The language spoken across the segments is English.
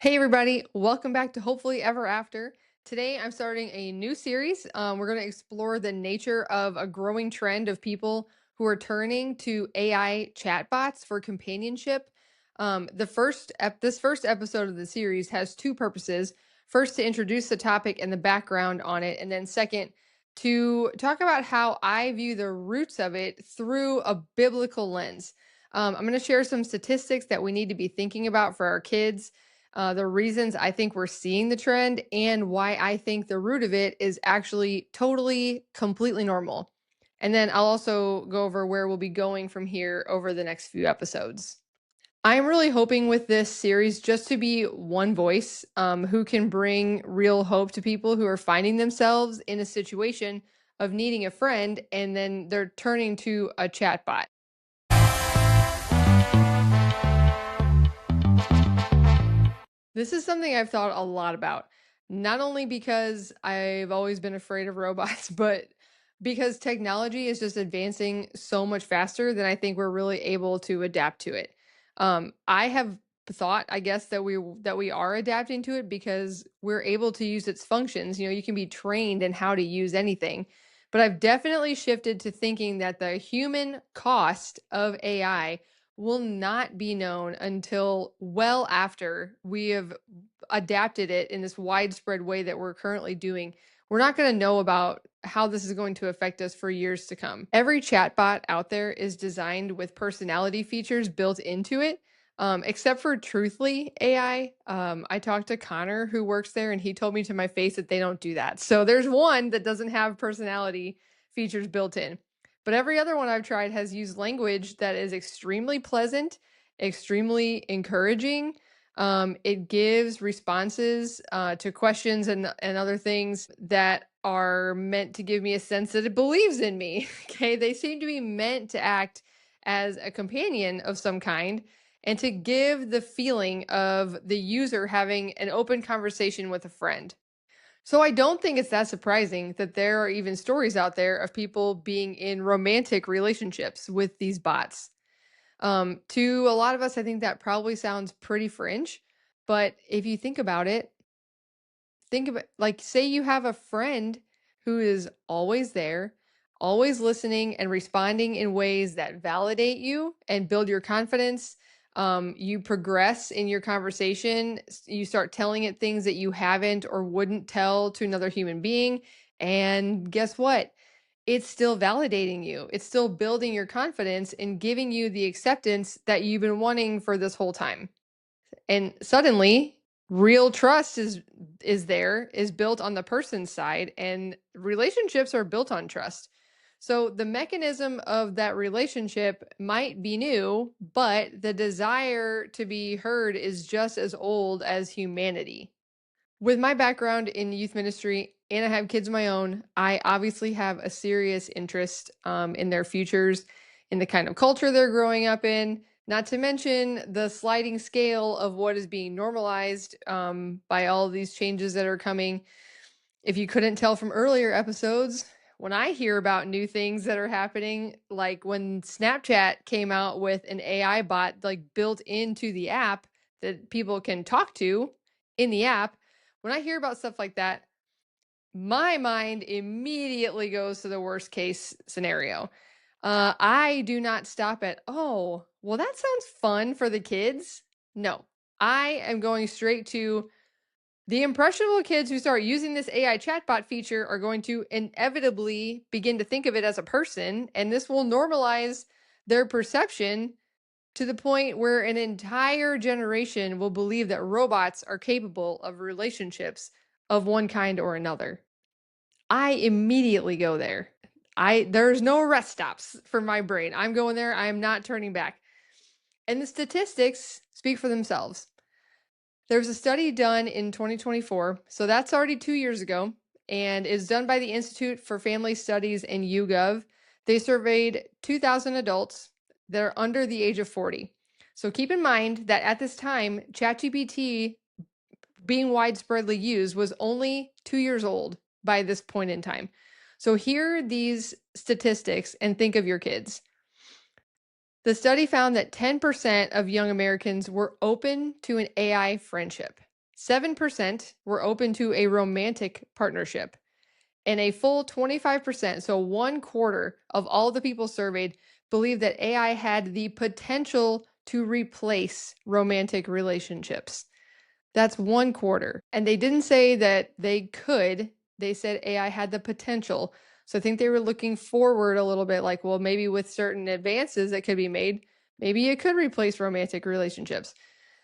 Hey everybody, welcome back to Hopefully Ever After. Today I'm starting a new series. We're going to explore the nature of a growing trend of people who are turning to AI chatbots for companionship. This first episode of the series has two purposes. First, to introduce the topic and the background on it, and then second, to talk about how I view the roots of it through a biblical lens. I'm going to share some statistics that we need to be thinking about for our kids, the reasons I think we're seeing the trend, and why I think the root of it is actually totally, completely normal. And then I'll also go over where we'll be going from here over the next few episodes. I'm really hoping with this series just to be one voice who can bring real hope to people who are finding themselves in a situation of needing a friend and then they're turning to a chatbot. This is something I've thought a lot about, not only because I've always been afraid of robots, but because technology is just advancing so much faster than I think we're really able to adapt to it. I have thought, I guess, that we are adapting to it because we're able to use its functions. You can be trained in how to use anything. But I've definitely shifted to thinking that the human cost of AI will not be known until well after we have adapted it in this widespread way that we're currently doing. We're not going to know about how this is going to affect us for years to come. Every chatbot out there is designed with personality features built into it, except for Truthfully AI. I talked to Connor, who works there, and he told me to my face that they don't do that. So there's one that doesn't have personality features built in. But every other one I've tried has used language that is extremely pleasant, extremely encouraging. It gives responses to questions and other things that are meant to give me a sense that it believes in me. Okay, they seem to be meant to act as a companion of some kind and to give the feeling of the user having an open conversation with a friend. So I don't think it's that surprising that there are even stories out there of people being in romantic relationships with these bots. To a lot of us, I think that probably sounds pretty fringe, but if you think about it, think about, like, say you have a friend who is always there, always listening and responding in ways that validate you and build your confidence. You progress in your conversation. You start telling it things that you haven't or wouldn't tell to another human being. And guess what? It's still validating you. It's still building your confidence and giving you the acceptance that you've been wanting for this whole time. And suddenly, real trust is built on the person's side, and relationships are built on trust. So the mechanism of that relationship might be new, but the desire to be heard is just as old as humanity. With my background in youth ministry, and I have kids of my own, I obviously have a serious interest in their futures, in the kind of culture they're growing up in, not to mention the sliding scale of what is being normalized by all of these changes that are coming. If you couldn't tell from earlier episodes, when I hear about new things that are happening, like when Snapchat came out with an AI bot like built into the app that people can talk to in the app, when I hear about stuff like that, my mind immediately goes to the worst case scenario. I do not stop at, oh, well, that sounds fun for the kids. No, I am going straight to the impressionable kids who start using this AI chatbot feature are going to inevitably begin to think of it as a person, and this will normalize their perception to the point where an entire generation will believe that robots are capable of relationships of one kind or another. I immediately go there. There's no rest stops for my brain. I'm going there. I am not turning back. And the statistics speak for themselves. There was a study done in 2024, so that's already 2 years ago, and is done by the Institute for Family Studies and YouGov. They surveyed 2,000 adults that are under the age of 40. So keep in mind that at this time, ChatGPT being widespreadly used was only 2 years old by this point in time. So hear these statistics and think of your kids. The study found that 10% of young Americans were open to an AI friendship. 7% were open to a romantic partnership, and a full 25%, so 1/4 of all the people surveyed, believed that AI had the potential to replace romantic relationships. That's 1/4. And they didn't say that they could, they said AI had the potential. So I think they were looking forward a little bit, like, well, maybe with certain advances that could be made, maybe it could replace romantic relationships.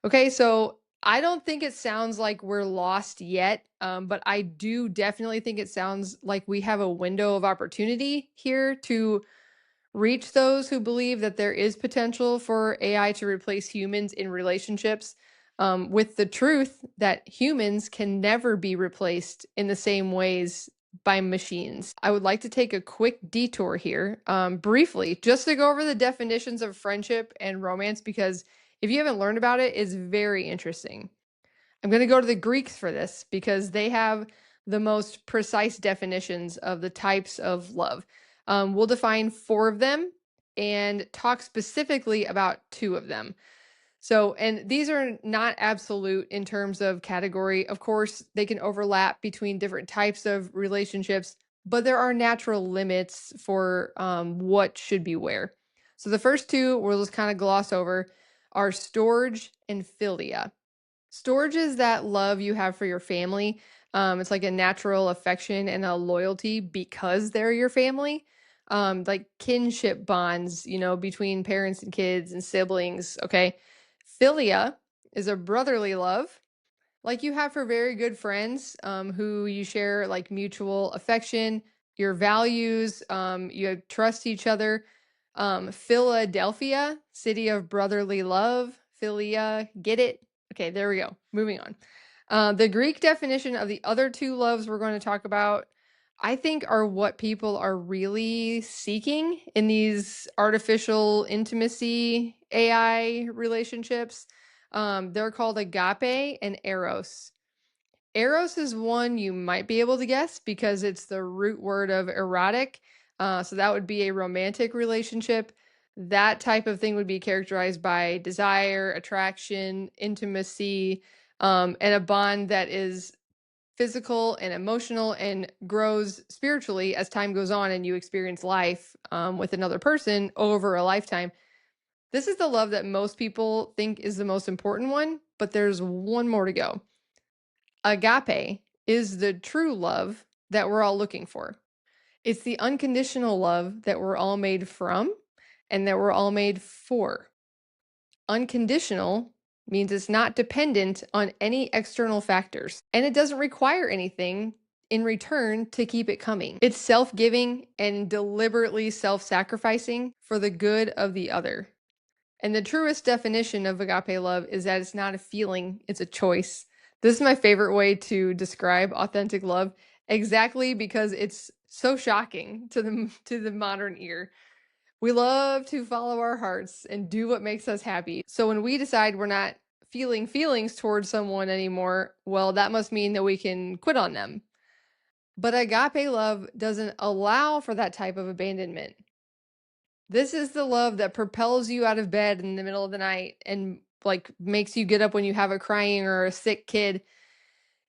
Okay, so I don't think it sounds like we're lost yet, but I do definitely think it sounds like we have a window of opportunity here to reach those who believe that there is potential for AI to replace humans in relationships, with the truth that humans can never be replaced in the same ways by machines. I would like to take a quick detour here, briefly, just to go over the definitions of friendship and romance, because if you haven't learned about it, it's very interesting. I'm going to go to the Greeks for this because they have the most precise definitions of the types of love. We'll define 4 of them and talk specifically about 2 of them. So, and these are not absolute in terms of category. Of course, they can overlap between different types of relationships, but there are natural limits for what should be where. So, the first 2 we'll just kind of gloss over are storge and philia. Storage is that love you have for your family. It's like a natural affection and a loyalty because they're your family. Like kinship bonds, between parents and kids and siblings. Okay. Philia is a brotherly love, like you have for very good friends, who you share like mutual affection, your values, you trust each other. Philadelphia, city of brotherly love, philia, get it? Okay, there we go. Moving on. The Greek definition of the other 2 loves we're going to talk about, I think, are what people are really seeking in these artificial intimacy AI relationships. They're called agape and eros. Eros is one you might be able to guess because it's the root word of erotic. So that would be a romantic relationship. That type of thing would be characterized by desire, attraction, intimacy, and a bond that is physical and emotional and grows spiritually as time goes on and you experience life, with another person over a lifetime. This is the love that most people think is the most important one, but there's one more to go. Agape is the true love that we're all looking for. It's the unconditional love that we're all made from and that we're all made for. Unconditional means it's not dependent on any external factors, and it doesn't require anything in return to keep it coming. It's self-giving and deliberately self-sacrificing for the good of the other. And the truest definition of agape love is that it's not a feeling, it's a choice. This is my favorite way to describe authentic love, exactly because it's so shocking to the modern ear. We love to follow our hearts and do what makes us happy. So when we decide we're not feeling feelings towards someone anymore, well, that must mean that we can quit on them. But agape love doesn't allow for that type of abandonment. This is the love that propels you out of bed in the middle of the night and like makes you get up when you have a crying or a sick kid,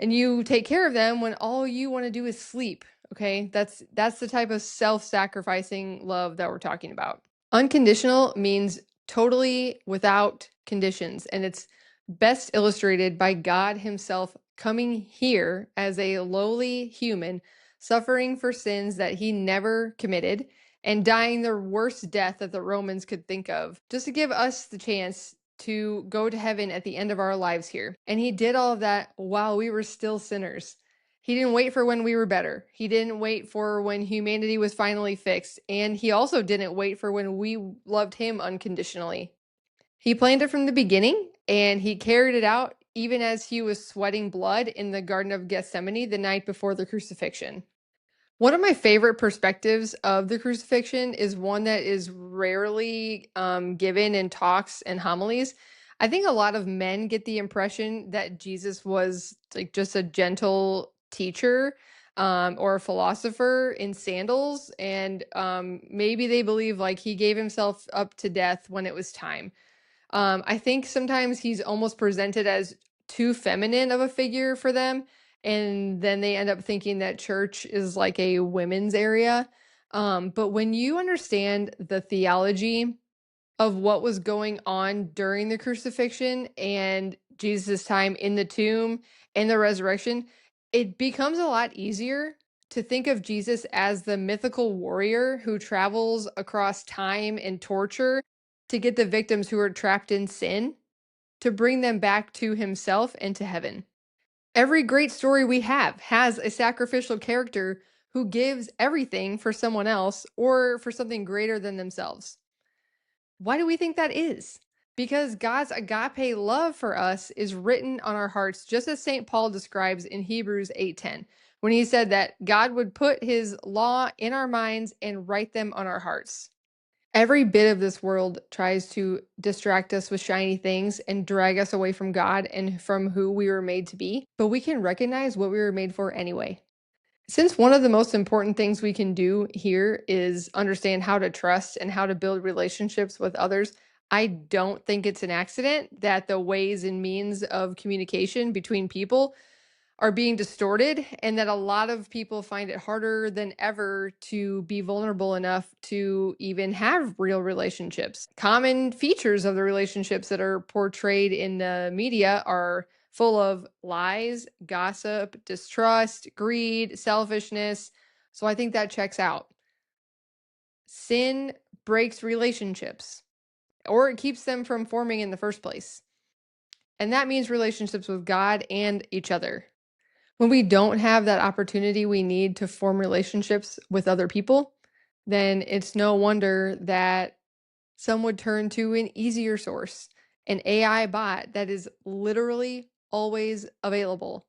and you take care of them when all you want to do is sleep. Okay? That's the type of self-sacrificing love that we're talking about. Unconditional means totally without conditions, and it's best illustrated by God himself coming here as a lowly human, suffering for sins that he never committed, and dying the worst death that the Romans could think of, just to give us the chance to go to heaven at the end of our lives here. And he did all of that while we were still sinners. He didn't wait for when we were better. He didn't wait for when humanity was finally fixed. And he also didn't wait for when we loved him unconditionally. He planned it from the beginning, and he carried it out even as he was sweating blood in the Garden of Gethsemane the night before the crucifixion. One of my favorite perspectives of the crucifixion is one that is rarely given in talks and homilies. I think a lot of men get the impression that Jesus was like just a gentle teacher, or a philosopher in sandals, and maybe they believe like he gave himself up to death when it was time. I think sometimes he's almost presented as too feminine of a figure for them. And then they end up thinking that church is like a women's area. But when you understand the theology of what was going on during the crucifixion and Jesus' time in the tomb and the resurrection, it becomes a lot easier to think of Jesus as the mythical warrior who travels across time and torture to get the victims who are trapped in sin to bring them back to himself and to heaven. Every great story we have has a sacrificial character who gives everything for someone else or for something greater than themselves. Why do we think that is? Because God's agape love for us is written on our hearts, just as St. Paul describes in Hebrews 8:10, when he said that God would put his law in our minds and write them on our hearts. Every bit of this world tries to distract us with shiny things and drag us away from God and from who we were made to be, but we can recognize what we were made for anyway. Since one of the most important things we can do here is understand how to trust and how to build relationships with others, I don't think it's an accident that the ways and means of communication between people are being distorted and that a lot of people find it harder than ever to be vulnerable enough to even have real relationships. Common features of the relationships that are portrayed in the media are full of lies, gossip, distrust, greed, selfishness. So I think that checks out. Sin breaks relationships, or it keeps them from forming in the first place. And that means relationships with God and each other. When we don't have that opportunity we need to form relationships with other people, then it's no wonder that some would turn to an easier source, an AI bot that is literally always available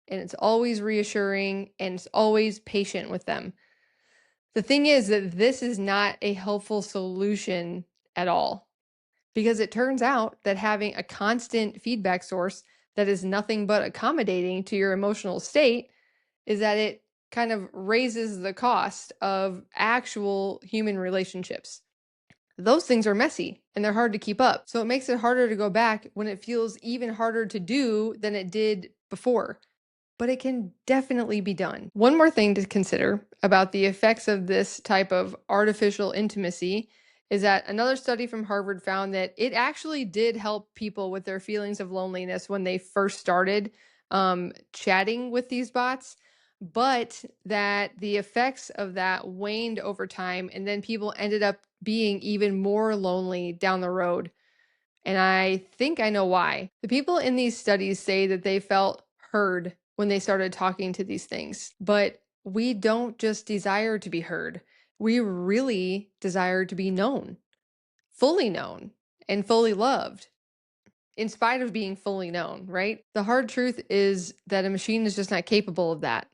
and it's always reassuring and it's always patient with them. The thing is that this is not a helpful solution at all because it turns out that having a constant feedback source that is nothing but accommodating to your emotional state is that it kind of raises the cost of actual human relationships. Those things are messy and they're hard to keep up. So it makes it harder to go back when it feels even harder to do than it did before. But it can definitely be done. One more thing to consider about the effects of this type of artificial intimacy is that another study from Harvard found that it actually did help people with their feelings of loneliness when they first started chatting with these bots, but that the effects of that waned over time, and then people ended up being even more lonely down the road. And I think I know why. The people in these studies say that they felt heard when they started talking to these things. But we don't just desire to be heard, we really desire to be known, and fully loved, in spite of being fully known, right? The hard truth is that a machine is just not capable of that.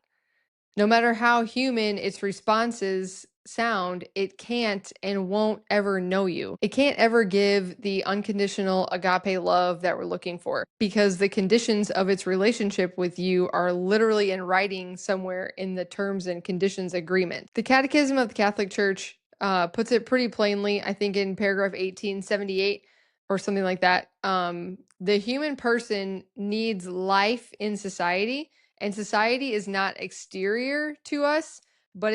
No matter how human its responses sound, it can't and won't ever know you. It can't ever give the unconditional agape love that we're looking for because the conditions of its relationship with you are literally in writing somewhere in the terms and conditions agreement. The Catechism of the Catholic Church puts it pretty plainly, I think in paragraph 1878 or something like that. The human person needs life in society, and society is not exterior to us, but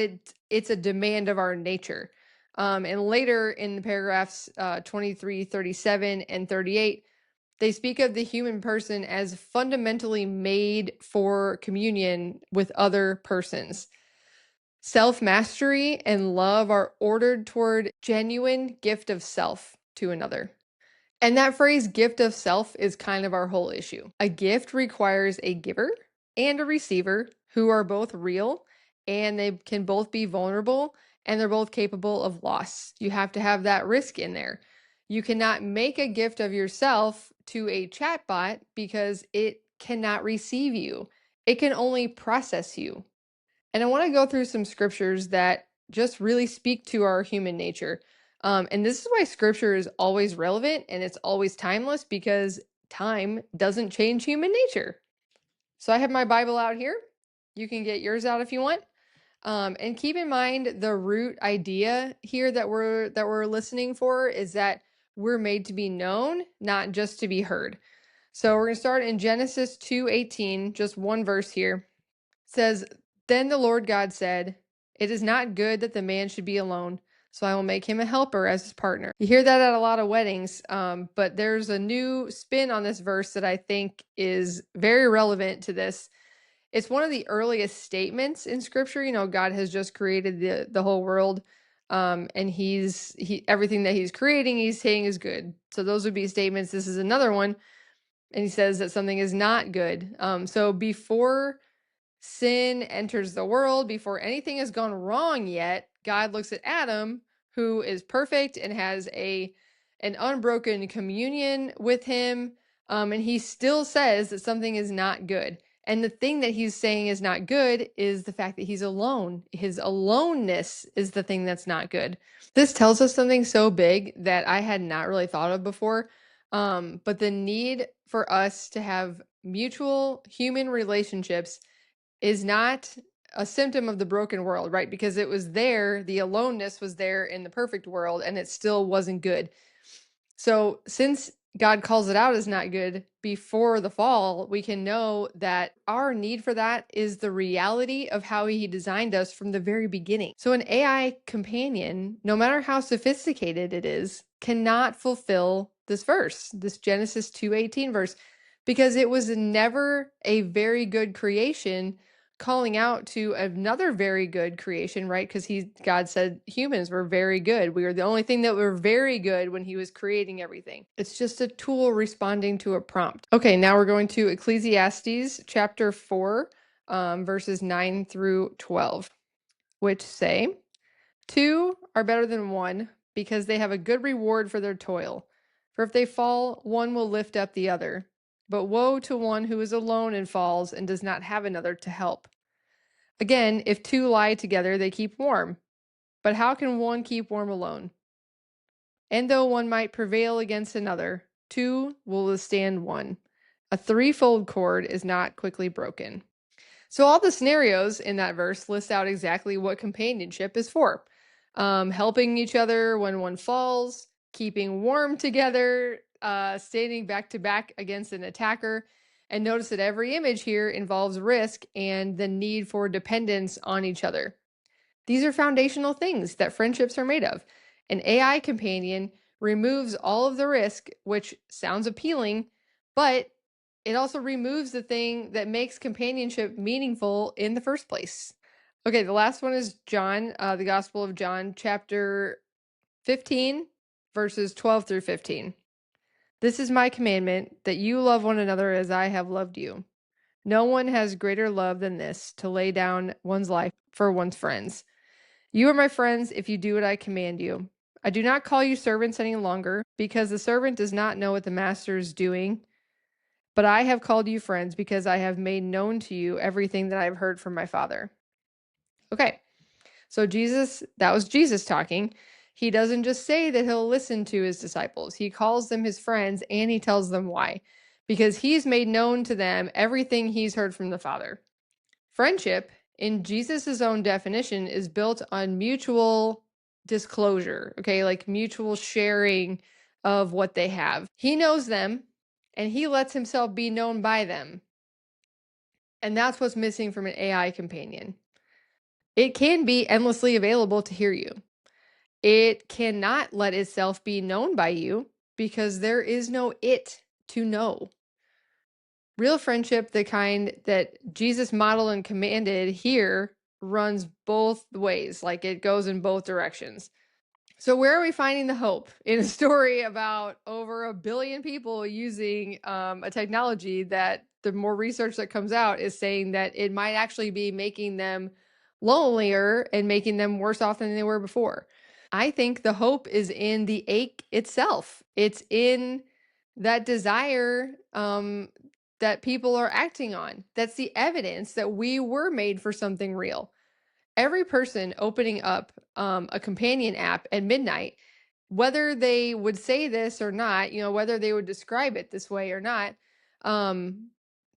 it's a demand of our nature. And later in the paragraphs 23, 37, and 38, they speak of the human person as fundamentally made for communion with other persons. Self-mastery and love are ordered toward genuine gift of self to another. And that phrase, gift of self, is kind of our whole issue. A gift requires a giver and a receiver who are both real and they can both be vulnerable and they're both capable of loss. You have to have that risk in there. You cannot make a gift of yourself to a chatbot because it cannot receive you, it can only process you. And I want to go through some scriptures that just really speak to our human nature. And this is why scripture is always relevant and it's always timeless because time doesn't change human nature. So I have my Bible out here. You can get yours out if you want. And keep in mind the root idea here that we're listening for is that we're made to be known, not just to be heard. So we're going to start in Genesis 2:18, just one verse here. It says, "Then the Lord God said, 'It is not good that the man should be alone, so I will make him a helper as his partner.'" You hear that at a lot of weddings, but there's a new spin on this verse that I think is very relevant to this. It's one of the earliest statements in scripture. God has just created the whole world. And everything that he's creating, he's saying is good. So those would be statements. This is another one. And he says that something is not good. So before sin enters the world, before anything has gone wrong yet, God looks at Adam, who is perfect and has an unbroken communion with him, and he still says that something is not good. And the thing that he's saying is not good is the fact that he's alone. His aloneness is the thing that's not good. This tells us something so big that I had not really thought of before. But the need for us to have mutual human relationships is not a symptom of the broken world, right? Because it was there, the aloneness was there in the perfect world, and it still wasn't good. So since God calls it out as not good before the fall, we can know that our need for that is the reality of how he designed us from the very beginning. So an AI companion, no matter how sophisticated it is, cannot fulfill this verse, this Genesis 2:18 verse, because it was never a very good creation calling out to another very good creation, right? Because God said humans were very good. We were the only thing that were very good when he was creating everything. It's just a tool responding to a prompt. Okay, now we're going to Ecclesiastes chapter 4, verses 9 through 12, which say, "Two are better than one, because they have a good reward for their toil. For if they fall, one will lift up the other. But woe to one who is alone and falls and does not have another to help. Again, if two lie together, they keep warm. But how can one keep warm alone? And though one might prevail against another, two will withstand one. A threefold cord is not quickly broken." So all the scenarios in that verse list out exactly what companionship is for. Helping each other when one falls, keeping warm together, standing back to back against an attacker. And notice that every image here involves risk and the need for dependence on each other. These are foundational things that friendships are made of. An AI companion removes all of the risk, which sounds appealing, but it also removes the thing that makes companionship meaningful in the first place. Okay, the last one is John, the Gospel of John, chapter 15, verses 12 through 15. "This is my commandment, that you love one another as I have loved you. No one has greater love than this, to lay down one's life for one's friends. You are my friends if you do what I command you. I do not call you servants any longer, because the servant does not know what the master is doing. But I have called you friends, because I have made known to you everything that I have heard from my Father." Okay, so that was Jesus talking. He doesn't just say that he'll listen to his disciples. He calls them his friends, and he tells them why. Because he's made known to them everything he's heard from the Father. Friendship, in Jesus' own definition, is built on mutual disclosure, okay? Like mutual sharing of what they have. He knows them, and he lets himself be known by them. And that's what's missing from an AI companion. It can be endlessly available to hear you. It cannot let itself be known by you, because there is no it to know. Real friendship, the kind that Jesus modeled and commanded here, runs both ways. Like it goes in both directions. So where are we finding the hope in a story about over 1 billion people using a technology that the more research that comes out is saying that it might actually be making them lonelier and making them worse off than they were before? I think the hope is in the ache itself. It's in that desire that people are acting on. That's the evidence that we were made for something real. Every person opening up a companion app at midnight, whether they would say this or not, whether they would describe it this way or not,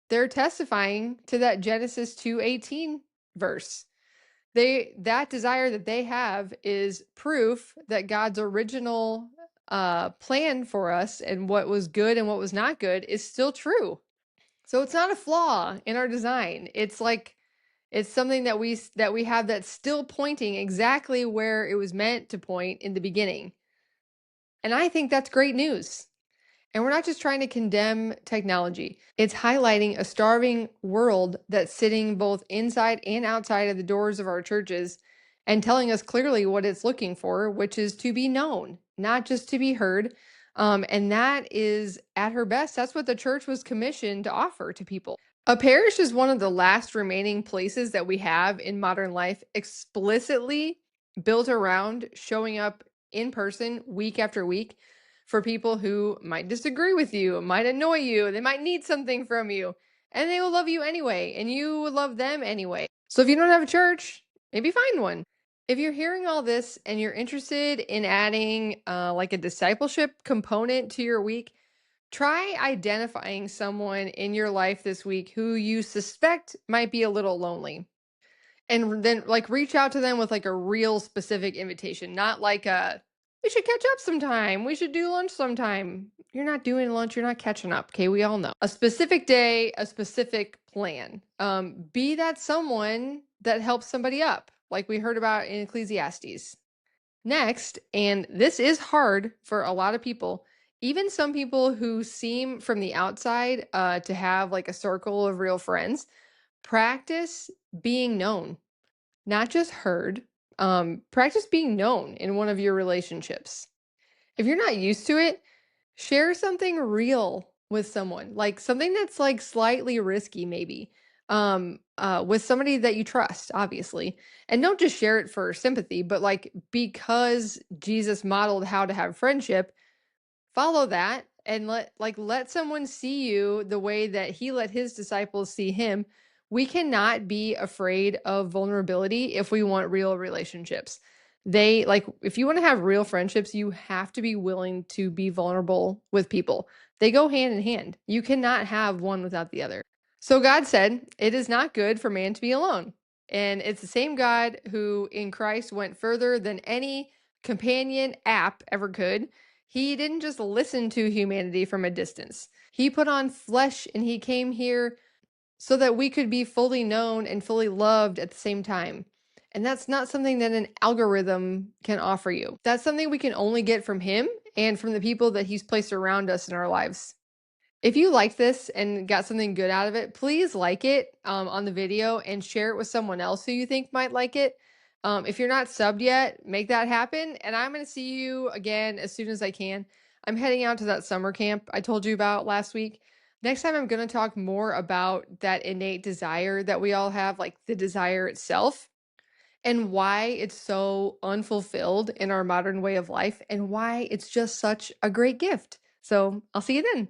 they're testifying to that Genesis 2:18 verse. That desire that they have is proof that God's original plan for us and what was good and what was not good is still true. So it's not a flaw in our design. It's like it's something that we have that's still pointing exactly where it was meant to point in the beginning. And I think that's great news. And we're not just trying to condemn technology. It's highlighting a starving world that's sitting both inside and outside of the doors of our churches and telling us clearly what it's looking for, which is to be known, not just to be heard. And that is at her best. That's what the church was commissioned to offer to people. A parish is one of the last remaining places that we have in modern life explicitly built around showing up in person week after week for people who might disagree with you, might annoy you, they might need something from you, and they will love you anyway, and you will love them anyway. So if you don't have a church, maybe find one. If you're hearing all this and you're interested in adding like a discipleship component to your week, try identifying someone in your life this week who you suspect might be a little lonely. And then like reach out to them with like a real specific invitation, not like a we should catch up sometime. We should do lunch sometime. You're not doing lunch, you're not catching up. Okay, we all know. A specific day, a specific plan. Be that someone that helps somebody up, like we heard about in Ecclesiastes. Next, and this is hard for a lot of people, even some people who seem from the outside to have like a circle of real friends, practice being known, not just heard. Practice being known in one of your relationships. If you're not used to it, share something real with someone, like something that's like slightly risky, maybe, with somebody that you trust, obviously. And don't just share it for sympathy, but like because Jesus modeled how to have friendship, follow that and let someone see you the way that he let his disciples see him. We cannot be afraid of vulnerability if we want real relationships. They like if you want to have real friendships, you have to be willing to be vulnerable with people. They go hand in hand. You cannot have one without the other. So God said, "It is not good for man to be alone." And it's the same God who in Christ went further than any companion app ever could. He didn't just listen to humanity from a distance. He put on flesh and he came here so that we could be fully known and fully loved at the same time. And that's not something that an algorithm can offer you. That's something we can only get from him and from the people that he's placed around us in our lives. If you like this and got something good out of it, please like it on the video and share it with someone else who you think might like it. If you're not subbed yet, make that happen. And I'm going to see you again as soon as I can. I'm heading out to that summer camp I told you about last week. Next time, I'm going to talk more about that innate desire that we all have, like the desire itself, and why it's so unfulfilled in our modern way of life, and why it's just such a great gift. So I'll see you then.